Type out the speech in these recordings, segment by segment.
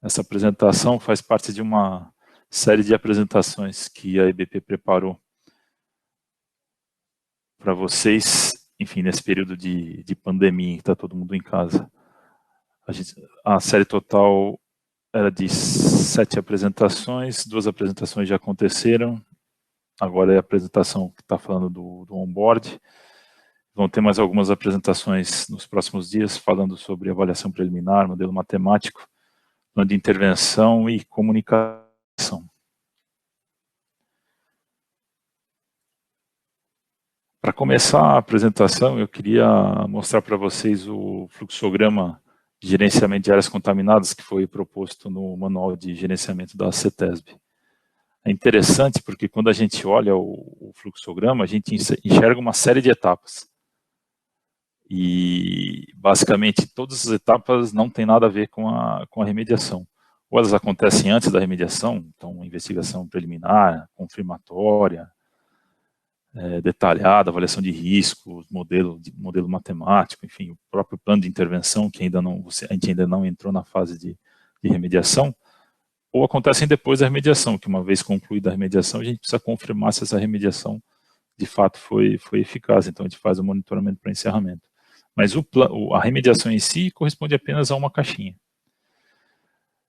Essa apresentação faz parte de uma série de apresentações que a EBP preparou para vocês, enfim, nesse período de pandemia, que está todo mundo em casa. A série total era de 7 apresentações, 2 apresentações já aconteceram, agora é a apresentação que está falando do onboard. Vão ter mais algumas apresentações nos próximos dias, falando sobre avaliação preliminar, modelo matemático, plano de intervenção e comunicação. Para começar a apresentação, eu queria mostrar para vocês o fluxograma de gerenciamento de áreas contaminadas que foi proposto no manual de gerenciamento da CETESB. É interessante porque quando a gente olha o fluxograma, a gente enxerga uma série de etapas. E, basicamente, todas as etapas não têm nada a ver com a remediação. Ou elas acontecem antes da remediação, então, investigação preliminar, confirmatória, detalhada, avaliação de risco, modelo matemático, enfim, o próprio plano de intervenção, que a gente ainda não entrou na fase de remediação, ou acontecem depois da remediação, que uma vez concluída a remediação, a gente precisa confirmar se essa remediação de fato foi eficaz, então a gente faz o monitoramento para encerramento. Mas a remediação em si corresponde apenas a uma caixinha.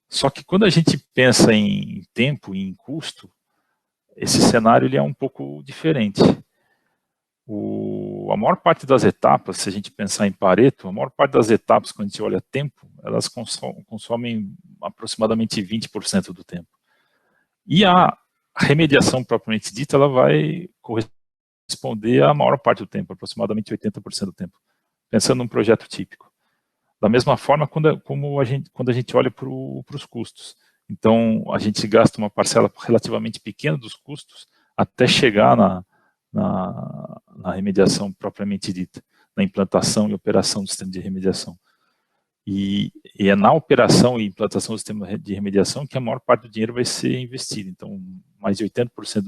Só que quando a gente pensa em tempo e em custo, esse cenário ele é um pouco diferente. A maior parte das etapas, se a gente pensar em Pareto, a maior parte das etapas, quando a gente olha tempo, elas consomem aproximadamente 20% do tempo. E a remediação propriamente dita, ela vai corresponder à maior parte do tempo, aproximadamente 80% do tempo, pensando num projeto típico. Da mesma forma, quando a gente olha para os custos. Então, a gente gasta uma parcela relativamente pequena dos custos até chegar na remediação propriamente dita, na implantação e operação do sistema de remediação. E é na operação e implantação do sistema de remediação que a maior parte do dinheiro vai ser investido. Então, mais de 80%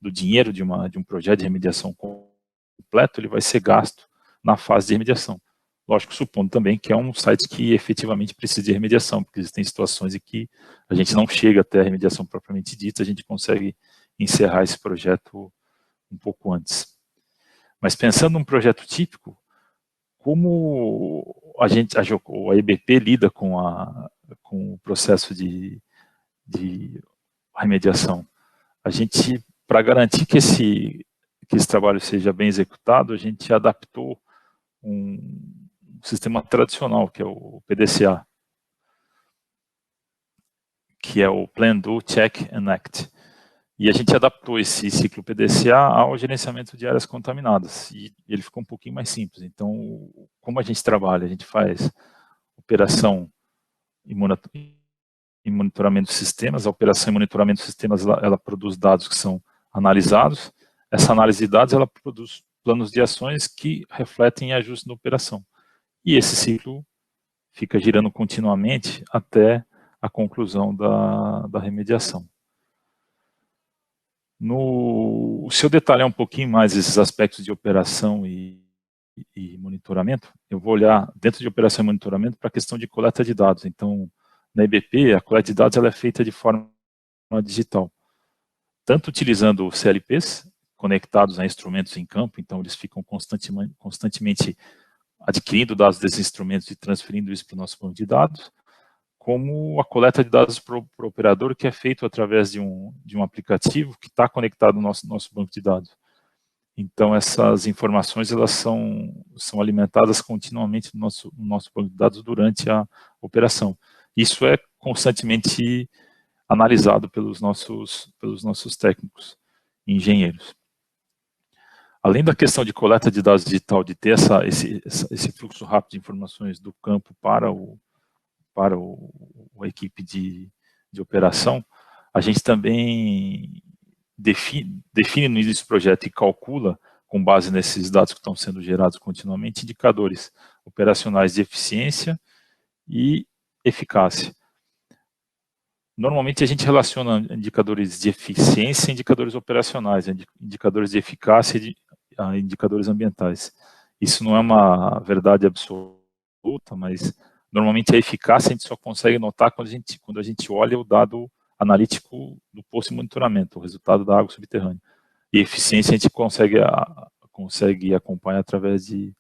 do dinheiro de um projeto de remediação completo, ele vai ser gasto na fase de remediação. Lógico, supondo também que é um site que efetivamente precisa de remediação, porque existem situações em que a gente não chega até a remediação propriamente dita, a gente consegue encerrar esse projeto um pouco antes. Mas pensando num projeto típico, como a EBP lida com o processo de remediação? A gente, para garantir que esse trabalho seja bem executado, a gente adaptou um sistema tradicional, que é o PDCA, que é o Plan, Do, Check and Act. E a gente adaptou esse ciclo PDCA ao gerenciamento de áreas contaminadas, e ele ficou um pouquinho mais simples. Então, como a gente trabalha? A gente faz operação e monitoramento de sistemas. A operação e monitoramento de sistemas, ela produz dados que são analisados. Essa análise de dados, ela produz planos de ações que refletem ajustes na operação. E esse ciclo fica girando continuamente até a conclusão da remediação. Se eu detalhar um pouquinho mais esses aspectos de operação e monitoramento, eu vou olhar dentro de operação e monitoramento para a questão de coleta de dados. Então, na EBP, a coleta de dados ela é feita de forma digital, tanto utilizando CLPs conectados a instrumentos em campo, então eles ficam constantemente adquirindo dados desses instrumentos e transferindo isso para o nosso banco de dados, como a coleta de dados para o operador, que é feito através de um aplicativo que está conectado no nosso banco de dados. Então, essas informações elas são alimentadas continuamente no nosso banco de dados durante a operação. Isso é constantemente analisado pelos nossos técnicos e engenheiros. Além da questão de coleta de dados digital, de ter esse fluxo rápido de informações do campo para a equipe de operação, a gente também define no início do projeto e calcula, com base nesses dados que estão sendo gerados continuamente, indicadores operacionais de eficiência e eficácia. Normalmente a gente relaciona indicadores de eficiência a indicadores operacionais, indicadores de eficácia a indicadores ambientais. Isso não é uma verdade absoluta, mas Normalmente a eficácia a gente só consegue notar quando a gente olha o dado analítico do poço de monitoramento, o resultado da água subterrânea. E a eficiência a gente consegue acompanhar através de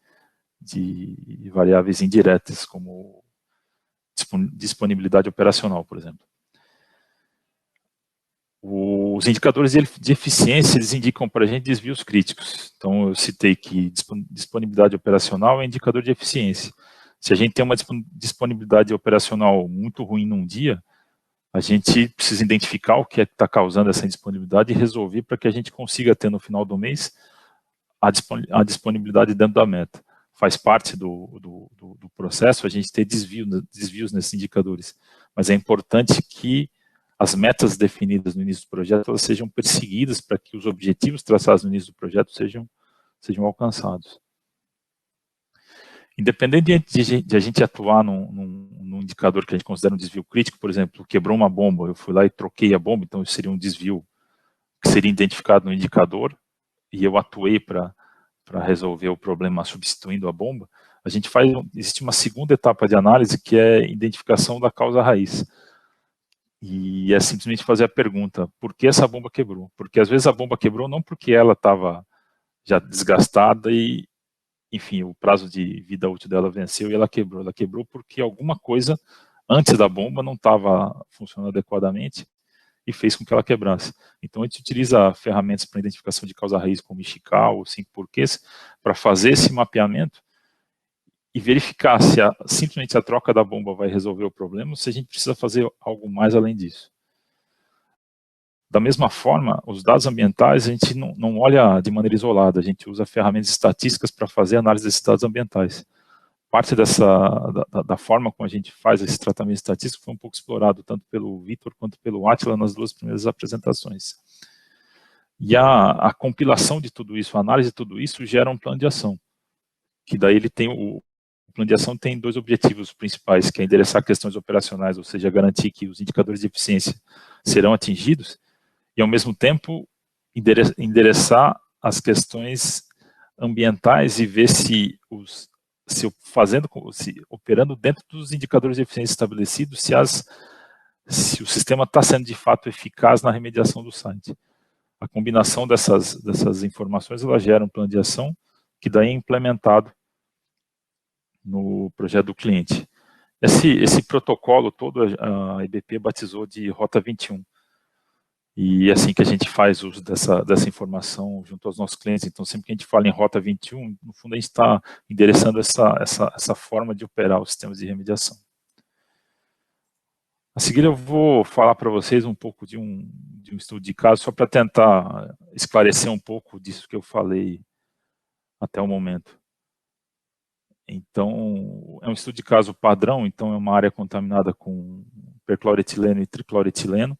variáveis indiretas, como disponibilidade operacional, por exemplo. Os indicadores de eficiência, eles indicam para a gente desvios críticos. Então, eu citei que disponibilidade operacional é indicador de eficiência. Se a gente tem uma disponibilidade operacional muito ruim num dia, a gente precisa identificar o que é que está causando essa indisponibilidade e resolver para que a gente consiga ter no final do mês a disponibilidade dentro da meta. Faz parte do processo a gente ter desvios nesses indicadores, mas é importante que as metas definidas no início do projeto elas sejam perseguidas para que os objetivos traçados no início do projeto sejam alcançados. Independente de a gente atuar num indicador que a gente considera um desvio crítico, por exemplo, quebrou uma bomba, eu fui lá e troquei a bomba, então isso seria um desvio que seria identificado no indicador, e eu atuei para resolver o problema substituindo a bomba. Existe uma segunda etapa de análise que é a identificação da causa raiz. E é simplesmente fazer a pergunta, por que essa bomba quebrou? Porque às vezes a bomba quebrou não porque ela estava já desgastada e, enfim, o prazo de vida útil dela venceu e ela quebrou. Ela quebrou porque alguma coisa antes da bomba não estava funcionando adequadamente e fez com que ela quebrasse. Então, a gente utiliza ferramentas para identificação de causa raiz, como Ishikawa ou 5 porquês, para fazer esse mapeamento e verificar se simplesmente a troca da bomba vai resolver o problema ou se a gente precisa fazer algo mais além disso. Da mesma forma, os dados ambientais a gente não olha de maneira isolada, a gente usa ferramentas estatísticas para fazer análise desses dados ambientais. Parte da forma como a gente faz esse tratamento estatístico foi um pouco explorado, tanto pelo Vitor quanto pelo Átila nas duas primeiras apresentações. E a compilação de tudo isso, a análise de tudo isso gera um plano de ação, que daí ele tem o plano de ação tem dois objetivos principais, que é endereçar questões operacionais, ou seja, garantir que os indicadores de eficiência serão atingidos, e ao mesmo tempo endereçar as questões ambientais e ver se operando dentro dos indicadores de eficiência estabelecidos, se o sistema está sendo de fato eficaz na remediação do site. A combinação dessas informações ela gera um plano de ação que daí é implementado no projeto do cliente. Esse protocolo todo a IBP batizou de Rota 21. E é assim que a gente faz uso dessa informação junto aos nossos clientes. Então, sempre que a gente fala em Rota 21, no fundo a gente está endereçando essa forma de operar os sistemas de remediação. A seguir eu vou falar para vocês um pouco de um estudo de caso, só para tentar esclarecer um pouco disso que eu falei até o momento. Então, é um estudo de caso padrão, então é uma área contaminada com percloretileno e tricloretileno.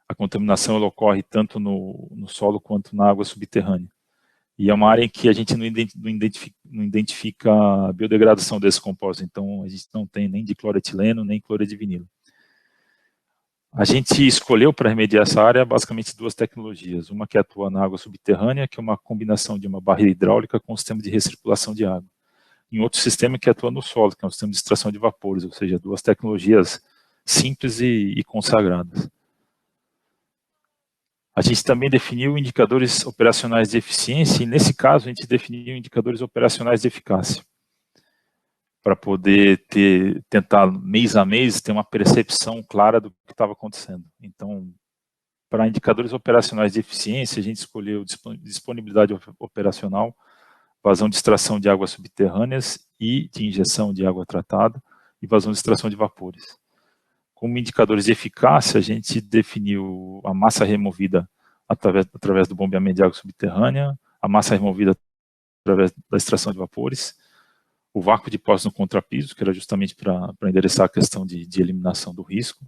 A contaminação ela ocorre tanto no solo quanto na água subterrânea. E é uma área em que a gente não identifica a biodegradação desses compostos, então a gente não tem nem dicloretileno, nem cloridvinilo. A gente escolheu para remediar essa área basicamente duas tecnologias, uma que atua na água subterrânea, que é uma combinação de uma barreira hidráulica com um sistema de recirculação de água, e outro sistema que atua no solo, que é um sistema de extração de vapores, ou seja, duas tecnologias simples e consagradas. A gente também definiu indicadores operacionais de eficiência e, nesse caso, a gente definiu indicadores operacionais de eficácia, para poder tentar, mês a mês, ter uma percepção clara do que estava acontecendo. Então, para indicadores operacionais de eficiência, a gente escolheu disponibilidade operacional, vazão de extração de águas subterrâneas e de injeção de água tratada e vazão de extração de vapores. Como indicadores de eficácia, a gente definiu a massa removida através do bombeamento de água subterrânea, a massa removida através da extração de vapores, o vácuo de poços no contrapiso, que era justamente para endereçar a questão de eliminação do risco,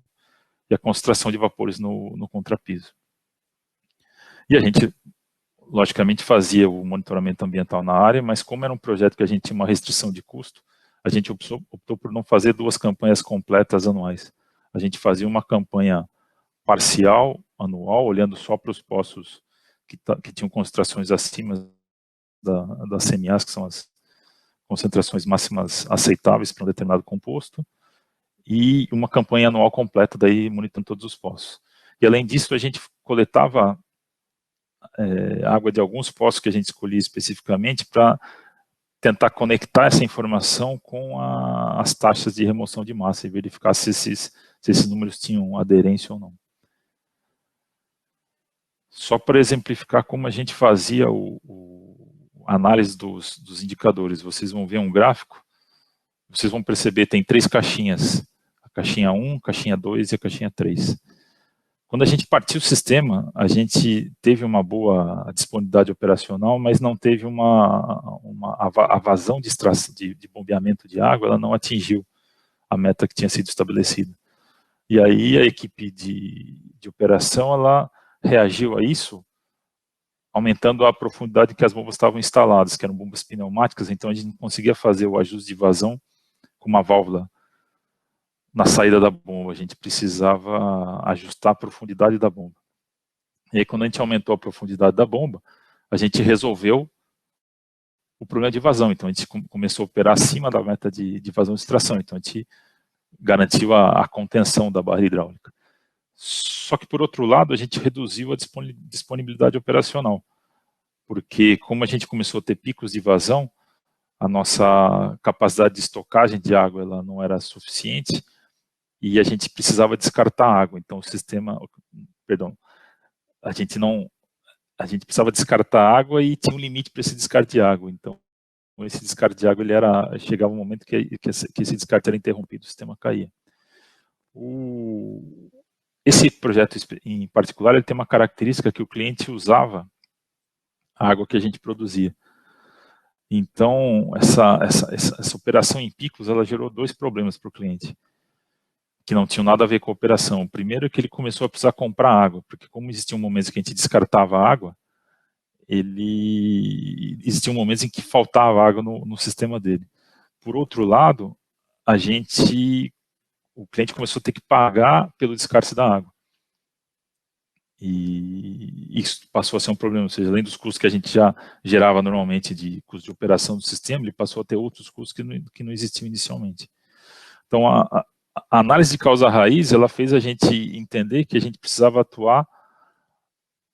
e a concentração de vapores no contrapiso. E a gente, logicamente, fazia o monitoramento ambiental na área, mas como era um projeto que a gente tinha uma restrição de custo, a gente optou por não fazer duas campanhas completas anuais. A gente fazia uma campanha parcial, anual, olhando só para os poços que tinham concentrações acima das CMAs, que são as concentrações máximas aceitáveis para um determinado composto, e uma campanha anual completa, daí monitorando todos os poços. E além disso, a gente coletava água de alguns poços que a gente escolhia especificamente para tentar conectar essa informação com as taxas de remoção de massa e verificar se esses números tinham aderência ou não. Só para exemplificar como a gente fazia a análise dos indicadores, vocês vão ver um gráfico, vocês vão perceber que tem 3 caixinhas, a caixinha 1, caixinha 2 e a caixinha 3. Quando a gente partiu o sistema, a gente teve uma boa disponibilidade operacional, mas não teve a vazão de bombeamento de água, ela não atingiu a meta que tinha sido estabelecida. E aí a equipe de operação, ela reagiu a isso, aumentando a profundidade que as bombas estavam instaladas, que eram bombas pneumáticas, então a gente não conseguia fazer o ajuste de vazão com uma válvula na saída da bomba, a gente precisava ajustar a profundidade da bomba. E aí, quando a gente aumentou a profundidade da bomba, a gente resolveu o problema de vazão. Então, a gente começou a operar acima da meta de vazão de extração. Então, a gente garantiu a contenção da barreira hidráulica. Só que, por outro lado, a gente reduziu a disponibilidade operacional. Porque, como a gente começou a ter picos de vazão, a nossa capacidade de estocagem de água ela não era suficiente, e a gente precisava descartar água, então o sistema, perdão, a gente precisava descartar água e tinha um limite para esse descarte de água, então esse descarte de água, chegava um momento que esse descarte era interrompido, o sistema caía. Esse projeto em particular, ele tem uma característica que o cliente usava a água que a gente produzia. Então, essa operação em picos, ela gerou 2 problemas para o cliente, que não tinham nada a ver com a operação. O primeiro é que ele começou a precisar comprar água, porque como existiam momentos que a gente descartava água, existiam momentos em que faltava água no sistema dele. Por outro lado, o cliente começou a ter que pagar pelo descarte da água. E isso passou a ser um problema, ou seja, além dos custos que a gente já gerava normalmente de custo de operação do sistema, ele passou a ter outros custos que não existiam inicialmente. Então, a análise de causa raiz, ela fez a gente entender que a gente precisava atuar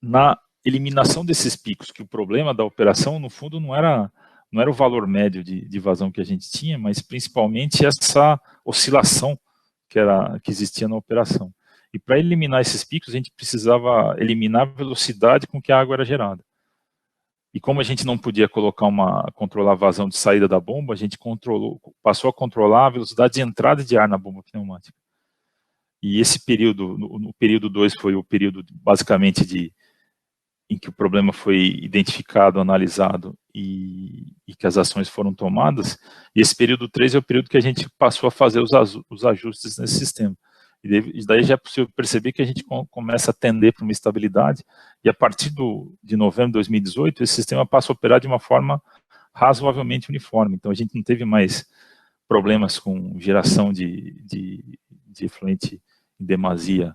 na eliminação desses picos, que o problema da operação, no fundo, não era o valor médio de vazão que a gente tinha, mas principalmente essa oscilação que existia na operação. E para eliminar esses picos, a gente precisava eliminar a velocidade com que a água era gerada. E como a gente não podia controlar a vazão de saída da bomba, a gente passou a controlar a velocidade de entrada de ar na bomba pneumática. E esse período, no período 2, foi o período basicamente em que o problema foi identificado, analisado e que as ações foram tomadas. E esse período 3 é o período que a gente passou a fazer os ajustes nesse sistema. E daí já é possível perceber que a gente começa a tender para uma estabilidade, e a partir de novembro de 2018, esse sistema passa a operar de uma forma razoavelmente uniforme. Então, a gente não teve mais problemas com geração de efluente em demasia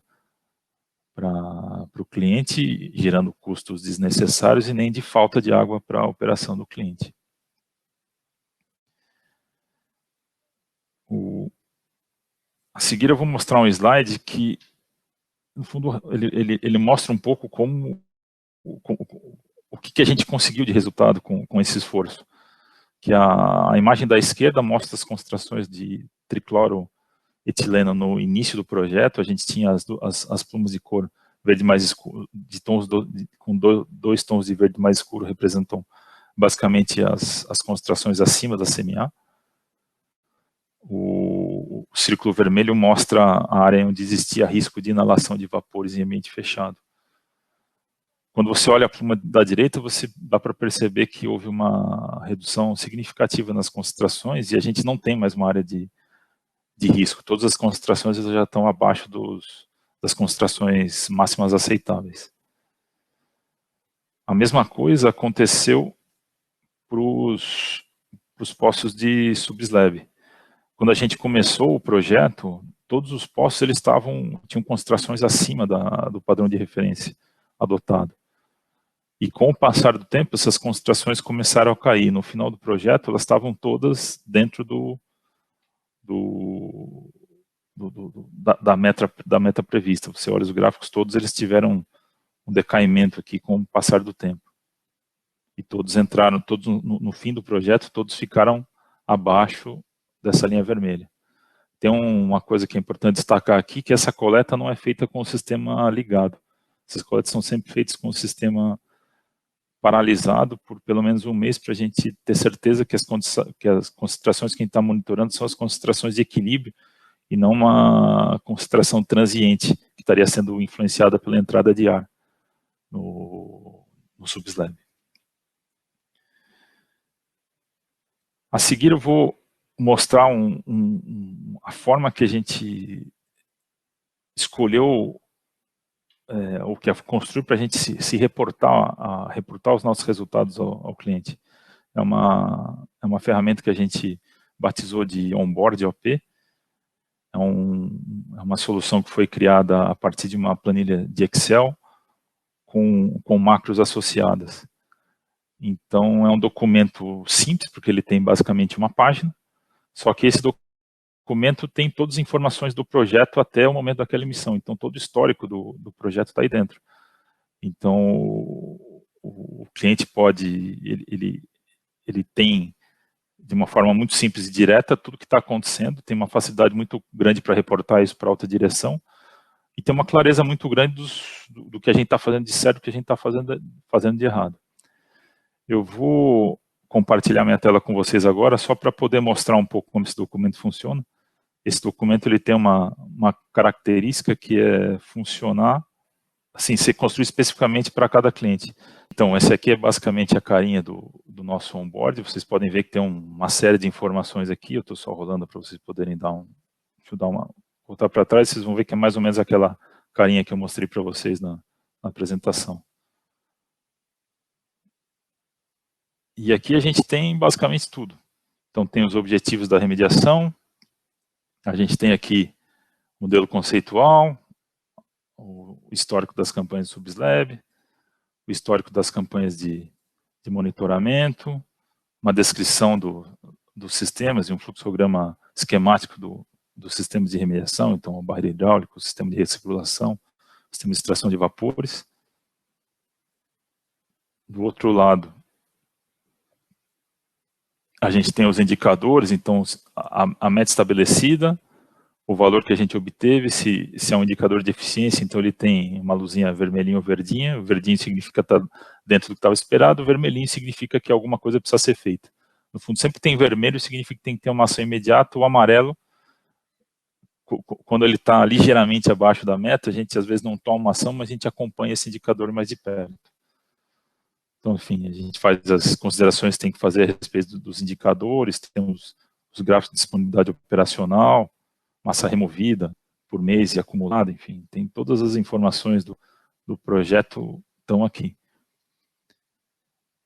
para o cliente, gerando custos desnecessários, e nem de falta de água para a operação do cliente. A seguir eu vou mostrar um slide que, no fundo, ele mostra um pouco o que a gente conseguiu de resultado com esse esforço. Que a imagem da esquerda mostra as concentrações de tricloroetileno no início do projeto. A gente tinha as plumas de cor verde mais escuro, com 2 tons de verde mais escuro, representam basicamente as concentrações acima da CMA. O círculo vermelho mostra a área onde existia risco de inalação de vapores em ambiente fechado. Quando você olha a pluma da direita, você dá para perceber que houve uma redução significativa nas concentrações, e a gente não tem mais uma área de risco. Todas as concentrações já estão abaixo das concentrações máximas aceitáveis. A mesma coisa aconteceu para os poços de subslab. Quando a gente começou o projeto, todos os poços tinham concentrações acima do padrão de referência adotado. E com o passar do tempo, essas concentrações começaram a cair. No final do projeto, elas estavam todas dentro da meta prevista. Você olha os gráficos todos, eles tiveram um decaimento aqui com o passar do tempo. E todos entraram, todos no fim do projeto, todos ficaram abaixo dessa linha vermelha. Tem uma coisa que é importante destacar aqui, que essa coleta não é feita com o sistema ligado. Essas coletas são sempre feitas com o sistema paralisado por pelo menos um mês, para a gente ter certeza que as concentrações que a gente está monitorando são as concentrações de equilíbrio e não uma concentração transiente, que estaria sendo influenciada pela entrada de ar no subslab. A seguir eu vou mostrar a forma que a gente escolheu o que construir para a gente se reportar os nossos resultados ao cliente. É uma ferramenta que a gente batizou de Onboard OP. É uma solução que foi criada a partir de uma planilha de Excel com macros associadas. Então, é um documento simples, porque ele tem basicamente uma página, só que esse documento tem todas as informações do projeto até o momento daquela emissão. Então, todo o histórico do projeto está aí dentro. Então, o cliente pode, ele tem, de uma forma muito simples e direta, tudo que está acontecendo, tem uma facilidade muito grande para reportar isso para a alta direção, e tem uma clareza muito grande do que a gente está fazendo de certo e do que a gente está fazendo de errado. Eu vou compartilhar minha tela com vocês agora, só para poder mostrar um pouco como esse documento funciona. Esse documento ele tem uma característica que é funcionar, assim, ser construído especificamente para cada cliente. Então, essa aqui é basicamente a carinha do nosso onboard. Vocês podem ver que tem uma série de informações aqui. Eu estou só rolando para vocês poderem voltar para trás. Vocês vão ver que é mais ou menos aquela carinha que eu mostrei para vocês na apresentação. E aqui a gente tem basicamente tudo. Então, tem os objetivos da remediação. A gente tem aqui o modelo conceitual, o histórico das campanhas de subslab, o histórico das campanhas de monitoramento, uma descrição dos sistemas e um fluxograma esquemático dos sistemas de remediação, então o barreira hidráulica, o sistema de recirculação, o sistema de extração de vapores. Do outro lado, a gente tem os indicadores, então a meta estabelecida, o valor que a gente obteve, se é um indicador de eficiência, então ele tem uma luzinha vermelhinha ou verdinha. O verdinho significa estar dentro do que estava esperado, o vermelhinho significa que alguma coisa precisa ser feita. No fundo, sempre tem vermelho, significa que tem que ter uma ação imediata. O amarelo, quando ele está ligeiramente abaixo da meta, a gente às vezes não toma uma ação, mas a gente acompanha esse indicador mais de perto. Então, enfim, a gente faz as considerações que tem que fazer a respeito dos indicadores, temos os gráficos de disponibilidade operacional, massa removida por mês e acumulada, enfim, tem todas as informações do projeto estão aqui.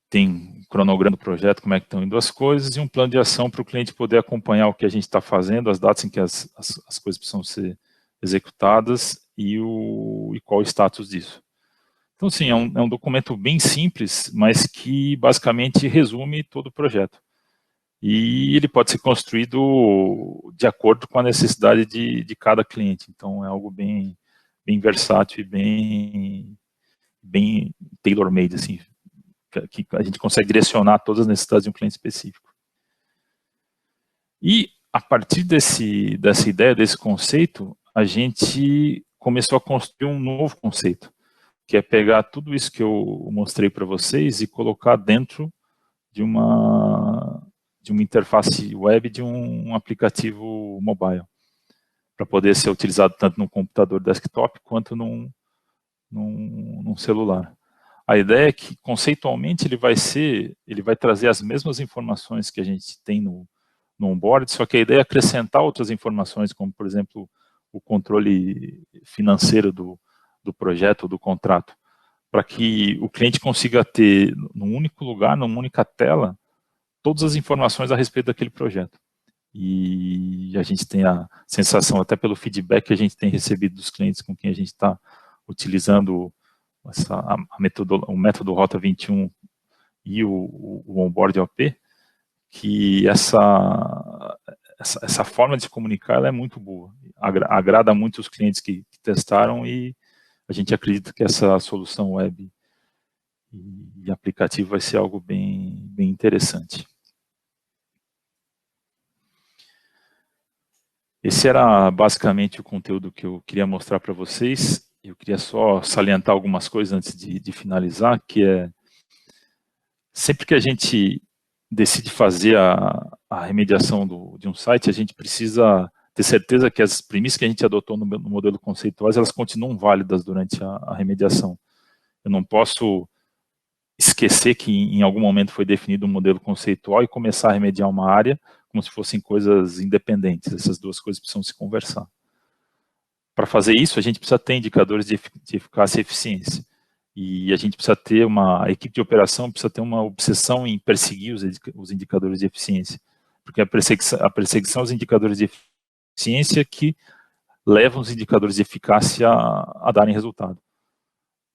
Tem um cronograma do projeto, como é que estão indo as coisas, e um plano de ação para o cliente poder acompanhar o que a gente está fazendo, as datas em que as coisas precisam ser executadas e qual o status disso. Então, sim, é um documento bem simples, mas que basicamente resume todo o projeto. E ele pode ser construído de acordo com a necessidade de cada cliente. Então, é algo bem versátil e bem tailor-made, assim, que a gente consegue direcionar todas as necessidades de um cliente específico. E, a partir dessa ideia, desse conceito, a gente começou a construir um novo conceito, que é pegar tudo isso que eu mostrei para vocês e colocar dentro de uma interface web de um aplicativo mobile, para poder ser utilizado tanto no computador desktop quanto num celular. A ideia é que, conceitualmente, ele vai trazer as mesmas informações que a gente tem no onboard, só que a ideia é acrescentar outras informações, como, por exemplo, o controle financeiro do projeto, do contrato, para que o cliente consiga ter, num único lugar, numa única tela, todas as informações a respeito daquele projeto. E a gente tem a sensação, até pelo feedback que a gente tem recebido dos clientes com quem a gente está utilizando o método Rota 21 e o Onboard OP, que essa forma de se comunicar ela é muito boa, agrada muito os clientes que testaram, e a gente acredita que essa solução web e aplicativo vai ser algo bem interessante. Esse era basicamente o conteúdo que eu queria mostrar para vocês. Eu queria só salientar algumas coisas antes de finalizar, que é, sempre que a gente decide fazer a remediação de um site, a gente precisa ter certeza que as premissas que a gente adotou no modelo conceituais, elas continuam válidas durante a remediação. Eu não posso esquecer que em algum momento foi definido um modelo conceitual e começar a remediar uma área como se fossem coisas independentes. Essas duas coisas precisam se conversar. Para fazer isso, a gente precisa ter indicadores de eficácia e eficiência. E a gente precisa ter a equipe de operação precisa ter uma obsessão em perseguir os indicadores de eficiência. Porque a perseguição aos indicadores de eficiência que levam os indicadores de eficácia a darem resultado.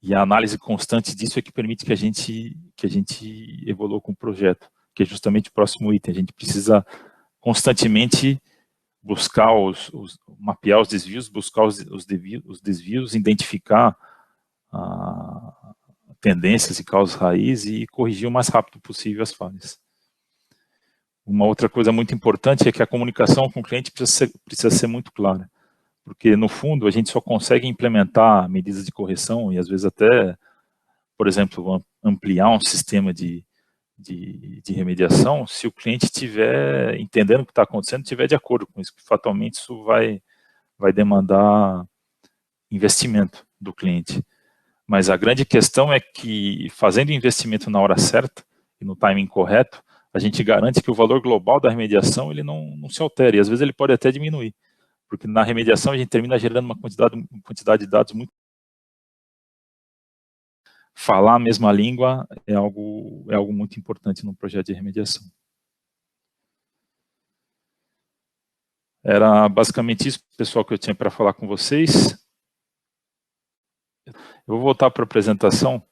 E a análise constante disso é que permite que a gente evolua com o projeto, que é justamente o próximo item. A gente precisa constantemente buscar mapear os desvios, buscar os desvios, identificar tendências e causas raiz e corrigir o mais rápido possível as falhas. Uma outra coisa muito importante é que a comunicação com o cliente precisa ser muito clara, porque no fundo a gente só consegue implementar medidas de correção e às vezes até, por exemplo, ampliar um sistema de remediação se o cliente estiver entendendo o que está acontecendo, estiver de acordo com isso, porque fatalmente isso vai demandar investimento do cliente. Mas a grande questão é que, fazendo o investimento na hora certa e no timing correto, a gente garante que o valor global da remediação ele não se altere, e às vezes ele pode até diminuir, porque na remediação a gente termina gerando uma quantidade de dados muito... Falar a mesma língua é algo muito importante no projeto de remediação. Era basicamente isso, pessoal, que eu tinha para falar com vocês. Eu vou voltar para a apresentação.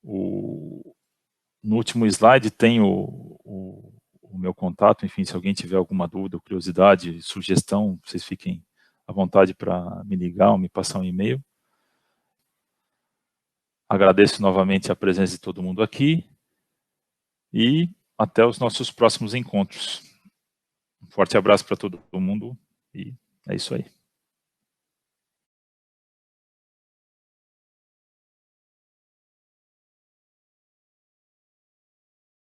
No último slide tem o meu contato. Enfim, se alguém tiver alguma dúvida, curiosidade, sugestão, vocês fiquem à vontade para me ligar ou me passar um e-mail. Agradeço novamente a presença de todo mundo aqui e até os nossos próximos encontros. Um forte abraço para todo mundo e é isso aí.